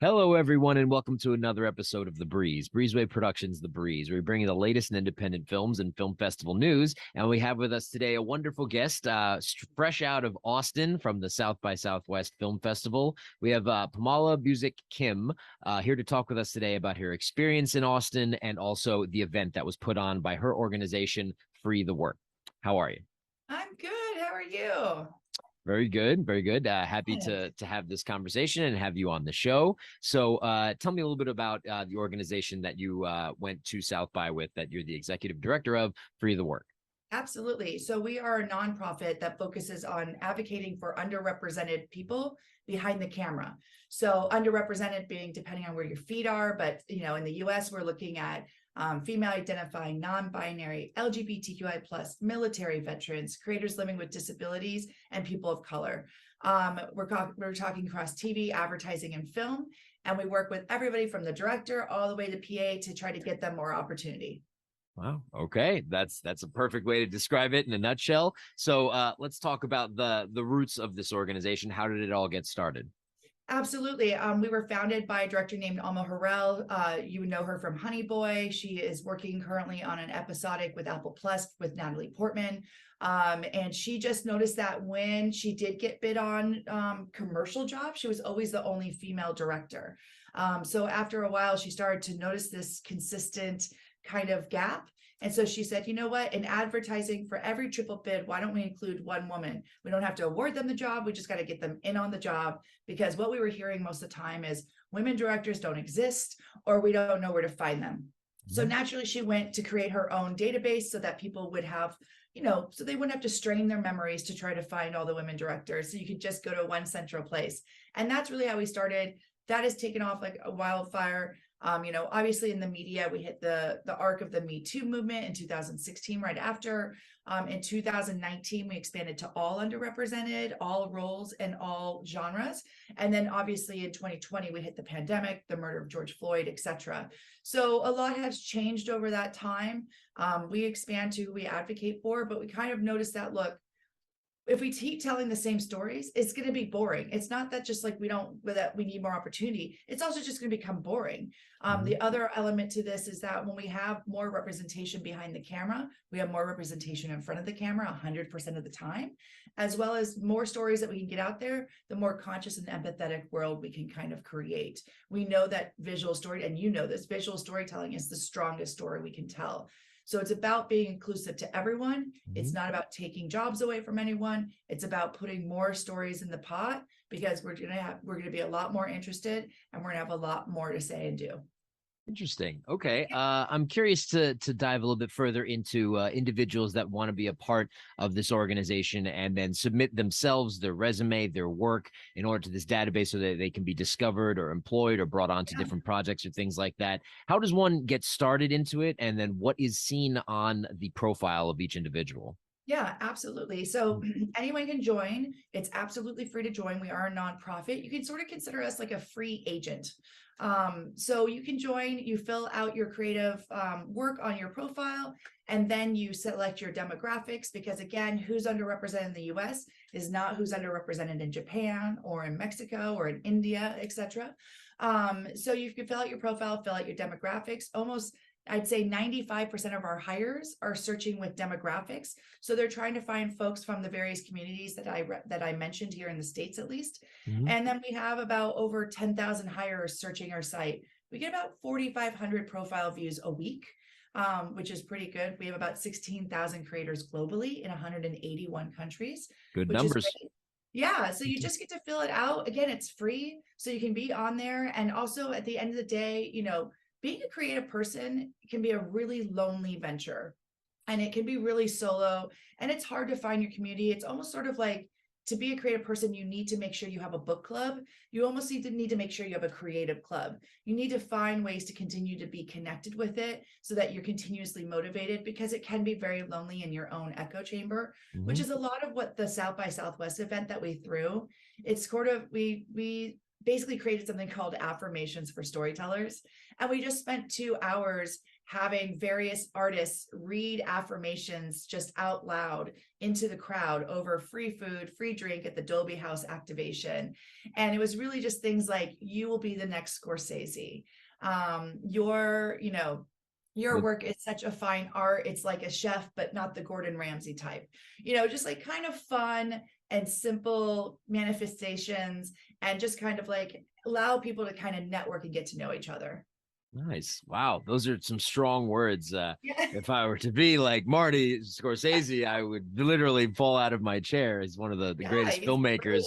Hello, everyone, and welcome to another episode of The Breeze. Breezeway Productions, The Breeze. We're bringing the latest in independent films and film festival news. And we have with us today a wonderful guest, fresh out of Austin from the South by Southwest Film Festival. We have Pamala Buzick Kim here to talk with us today about her experience in Austin and also the event that was put on by her organization, Free the Work. How are you? I'm good. How are you? Very good, very good. Happy Good. to have this conversation and have you on the show. So, tell me a little bit about the organization that you went to South by with, that you're the executive director of, Free the Work. Absolutely. So we are a nonprofit that focuses on advocating for underrepresented people behind the camera. So underrepresented being depending on where your feet are, but in the US, we're looking at female identifying, non-binary, LGBTQI plus, military veterans, creators living with disabilities, and people of color. We're talking across TV, advertising, and film, and we work with everybody from the director all the way to PA to try to get them more opportunity. Wow. Okay, that's a perfect way to describe it in a nutshell. So, let's talk about the roots of this organization. How did it all get started? Absolutely. We were founded by a director named Alma Harrell. You would know her from Honey Boy. She is working currently on an episodic with Apple Plus with Natalie Portman. And she just noticed that when she did get bid on commercial jobs, she was always the only female director. So after a while, she started to notice this consistent kind of gap. And so she said, you know what, in advertising for every triple bid, why don't we include one woman? We don't have to award them the job. We just got to get them in on the job, because what we were hearing most of the time is women directors don't exist, or we don't know where to find them. So naturally, she went to create her own database so that people would have, so they wouldn't have to strain their memories to try to find all the women directors. So you could just go to one central place. And that's really how we started. That has taken off like a wildfire. Obviously in the media, we hit the arc of the Me Too movement in 2016, right after. In 2019, we expanded to all underrepresented, all roles and all genres. And then obviously in 2020, we hit the pandemic, the murder of George Floyd, etc. So a lot has changed over that time. We expand to who we advocate for, but we kind of noticed that, look, if we keep telling the same stories, it's going to be boring. It's not that just like that we need more opportunity. It's also just going to become boring. The other element to this is that when we have more representation behind the camera, we have more representation in front of the camera 100% of the time, as well as more stories that we can get out there, the more conscious and empathetic world we can kind of create. We know that visual story, and this, visual storytelling is the strongest story we can tell. So it's about being inclusive to everyone. It's not about taking jobs away from anyone. It's about putting more stories in the pot, because we're gonna be a lot more interested, and we're gonna have a lot more to say and do. Interesting. Okay. I'm curious to dive a little bit further into individuals that want to be a part of this organization and then submit themselves, their resume, their work in order to this database so that they can be discovered or employed or brought onto Yeah. different projects or things like that. How does one get started into it? And then what is seen on the profile of each individual? Yeah, absolutely. So anyone can join. It's absolutely free to join. We are a nonprofit. You can sort of consider us like a free agent. So you can join, you fill out your creative work on your profile, and then you select your demographics, because again, who's underrepresented in the US is not who's underrepresented in Japan or in Mexico or in India, etc. So you can fill out your profile, fill out your demographics. Almost, I'd say 95% of our hires are searching with demographics. So they're trying to find folks from the various communities that I mentioned here in the States, at least. Mhm. And then we have about over 10,000 hires searching our site. We get about 4,500 profile views a week, which is pretty good. We have about 16,000 creators globally in 181 countries, Good which is numbers. great. Yeah, so you just get to fill it out. Again, it's free, so you can be on there. And also at the end of the day, being a creative person can be a really lonely venture, and it can be really solo, and it's hard to find your community. It's almost sort of like, to be a creative person, you need to make sure you have a book club. You almost need to make sure you have a creative club. You need to find ways to continue to be connected with it so that you're continuously motivated, because it can be very lonely in your own echo chamber, which Mhm. is a lot of what the South by Southwest event that we threw. It's sort of, we basically created something called affirmations for storytellers. And we just spent 2 hours having various artists read affirmations just out loud into the crowd over free food, free drink at the Dolby House Activation. And it was really just things like, you will be the next Scorsese. Your work is such a fine art. It's like a chef, but not the Gordon Ramsay type, just like kind of fun and simple manifestations, and just kind of like allow people to kind of network and get to know each other. Nice. Wow. Those are some strong words. Yeah. If I were to be like Marty Scorsese, I would literally fall out of my chair as one of the Yeah, greatest he's filmmakers.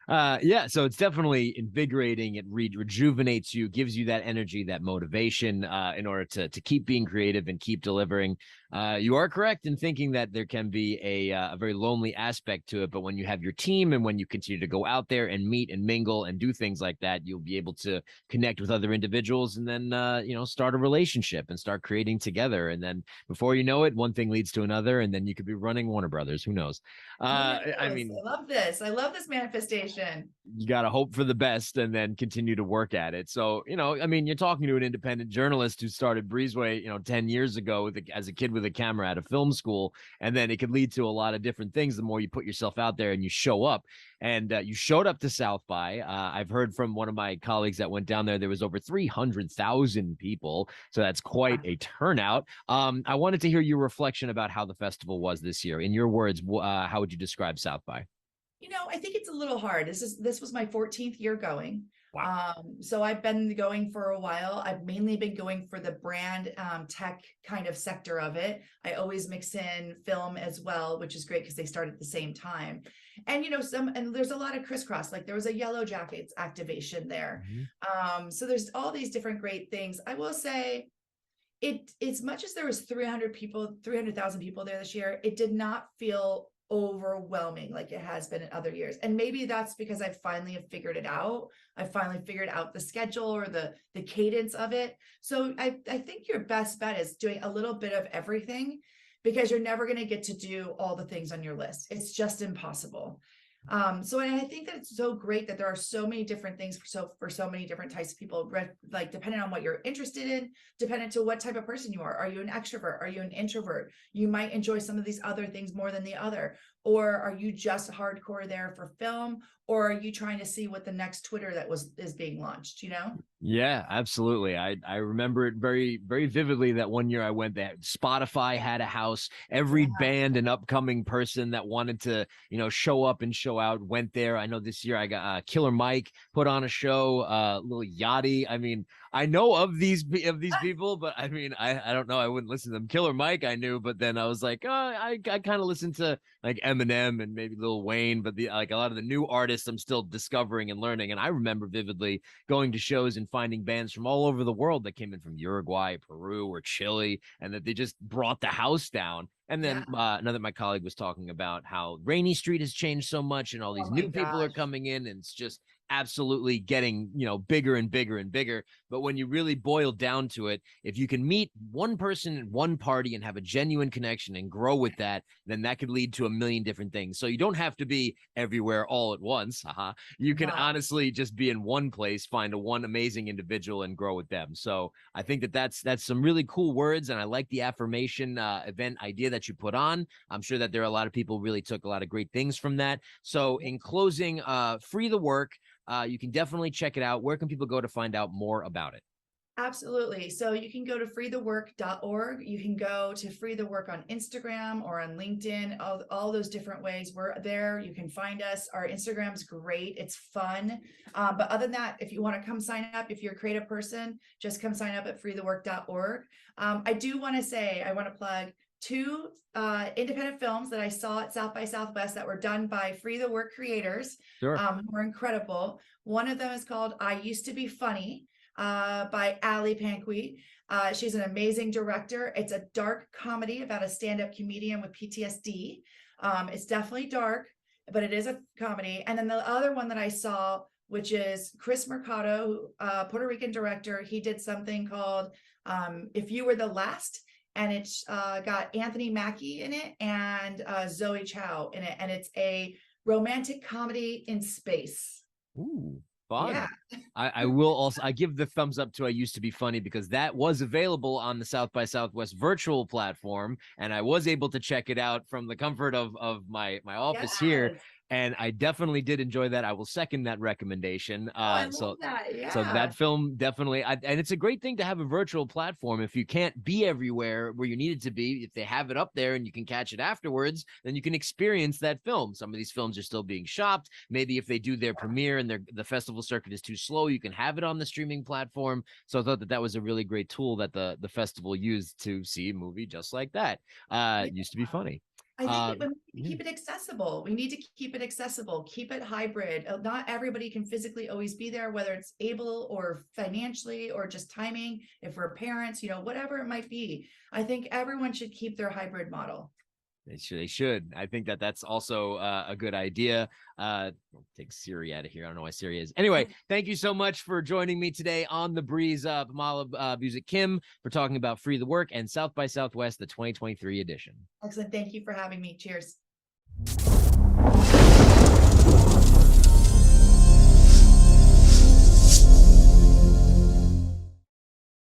brilliant. Yeah, so it's definitely invigorating. It rejuvenates you, gives you that energy, that motivation in order to keep being creative and keep delivering. You are correct in thinking that there can be a very lonely aspect to it, but when you have your team and when you continue to go out there and meet and mingle and do things like that, you'll be able to connect with other individuals and then start a relationship and start creating together. And then before you know it, one thing leads to another, and then you could be running Warner Brothers. Who knows? Who knows? I mean, I love this. I love this manifestation. you got to hope for the best and then continue to work at it. So, I mean, you're talking to an independent journalist who started Breezeway, 10 years ago as a kid with a camera at a film school. And then it could lead to a lot of different things the more you put yourself out there and you show up. And you showed up to South by. I've heard from one of my colleagues that went down there was over 300,000 people. So that's quite a turnout. I wanted to hear your reflection about how the festival was this year. In your words, how would you describe South by? I think it's a little hard. This was my 14th year going. Wow. So I've been going for a while. I've mainly been going for the brand tech kind of sector of it. I always mix in film as well, which is great because they start at the same time. And there's a lot of crisscross. Like there was a Yellow Jackets activation there. So there's all these different great things. I will say, as much as there was 300,000 people there this year, it did not feel overwhelming like it has been in other years. And maybe that's because I finally have figured it out. I finally figured out the schedule or the cadence of it. So I think your best bet is doing a little bit of everything, because you're never going to get to do all the things on your list. It's just impossible. So I think that it's so great that there are so many different things for so many different types of people, like depending on what you're interested in, dependent to what type of person you are. Are you an extrovert? Are you an introvert? You might enjoy some of these other things more than the other. Or are you just hardcore there for film? Or are you trying to see what the next Twitter is being launched, Yeah, absolutely. I remember it very, very vividly that one year I went there. Spotify had a house. Every Yeah. band and upcoming person that wanted to, show up and show out went there. I know this year I got Killer Mike put on a show, Lil Yachty. I mean, I know of these people, but I mean, I don't know. I wouldn't listen to them. Killer Mike, I knew, but then I was like, oh, I kind of listened to like Eminem and maybe Lil Wayne, but like a lot of the new artists I'm still discovering and learning. And I remember vividly going to shows and finding bands from all over the world that came in from Uruguay, Peru, or Chile, and that they just brought the house down. And then another my colleague was talking about how Rainy Street has changed so much, and all these Oh my new people are gosh. coming in, and it's just absolutely getting bigger and bigger and bigger. But when you really boil down to it, if you can meet one person at one party and have a genuine connection and grow with that, then that could lead to a million different things. So you don't have to be everywhere all at once. You can No. honestly just be in one place, find one amazing individual and grow with them. So I think that's some really cool words, and I like the affirmation event idea that you put on. I'm sure that there are a lot of people really took a lot of great things from that. So in closing, free the work. You can definitely check it out. Where can people go to find out more about it? Absolutely. So you can go to freethework.org. You can go to Free the Work on Instagram or on LinkedIn, all those different ways. We're there. You can find us. Our Instagram's great. It's fun. But other than that, if you want to come sign up, if you're a creative person, just come sign up at freethework.org. I do want to say, I want to plug two independent films that I saw at South by Southwest that were done by Free the Work creators. Sure. Who were incredible. One of them is called I Used to Be Funny, by Ali Panqui. She's an amazing director. It's a dark comedy about a stand-up comedian with PTSD. It's definitely dark, but it is a comedy. And then the other one that I saw, which is Chris Mercado, Puerto Rican director. He did something called If You Were the Last, and it's got Anthony Mackie in it and Zoe Chow in it. And it's a romantic comedy in space. Ooh. Fun. Yeah. I will also I give the thumbs up to I Used to Be Funny because that was available on the South by Southwest virtual platform, and I was able to check it out from the comfort of my office here. Yes. And I definitely did enjoy that. I will second that recommendation. Oh, I love that. So Yeah. that film definitely, and it's a great thing to have a virtual platform. If you can't be everywhere where you need it to be, if they have it up there and you can catch it afterwards, then you can experience that film. Some of these films are still being shopped. Maybe if they do their premiere and the festival circuit is too slow, you can have it on the streaming platform. So I thought that was a really great tool that the festival used to see a movie just like that. Yeah. Used to be funny. I think we need to Yeah. keep it accessible. We need to keep it accessible, keep it hybrid. Not everybody can physically always be there, whether it's able or financially or just timing. If we're parents, whatever it might be. I think everyone should keep their hybrid model. They should. They should. I think that that's also a good idea. I'll take Siri out of here. I don't know why Siri is. Anyway, thank you so much for joining me today on The Breeze, Pamala Buzick Kim, for talking about Free the Work and South by Southwest, the 2023 edition. Excellent. Thank you for having me. Cheers.